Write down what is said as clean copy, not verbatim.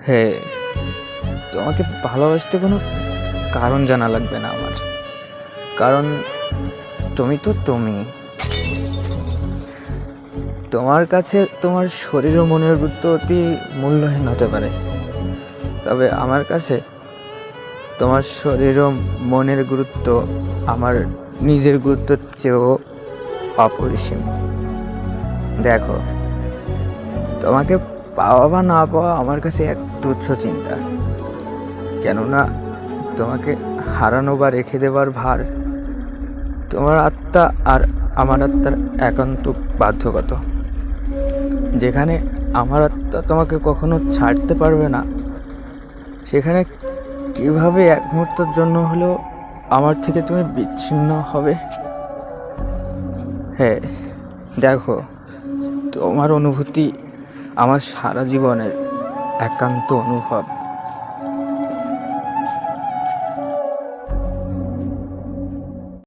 হ্যাঁ, তোমাকে ভালোবাসতে কোনো কারণ জানা লাগবে না আমার, কারণ তুমি তো তুমি। তোমার কাছে তোমার শরীর ও মনের গুরুত্ব অতি মূল্যহীন হতে পারে, তবে আমার কাছে তোমার শরীর ও মনের গুরুত্ব আমার নিজের গুরুত্বের চেয়েও অপরিসীম। দেখো, তোমাকে পাওয়া বা না পাওয়া আমার কাছে এক তুচ্ছ চিন্তা, কেননা তোমাকে হারানো বা রেখে দেবার ভার তোমার আত্মা আর আমার আত্মার একান্ত বাধ্যগত। যেখানে আমার আত্মা তোমাকে কখনো ছাড়তে পারবে না, সেখানে কিভাবে এক মুহূর্তের জন্য হলেও আমার থেকে তুমি বিচ্ছিন্ন হবে? হ্যাঁ, দেখো, তোমার অনুভূতি আমার সারা জীবনের একান্ত অনুভব।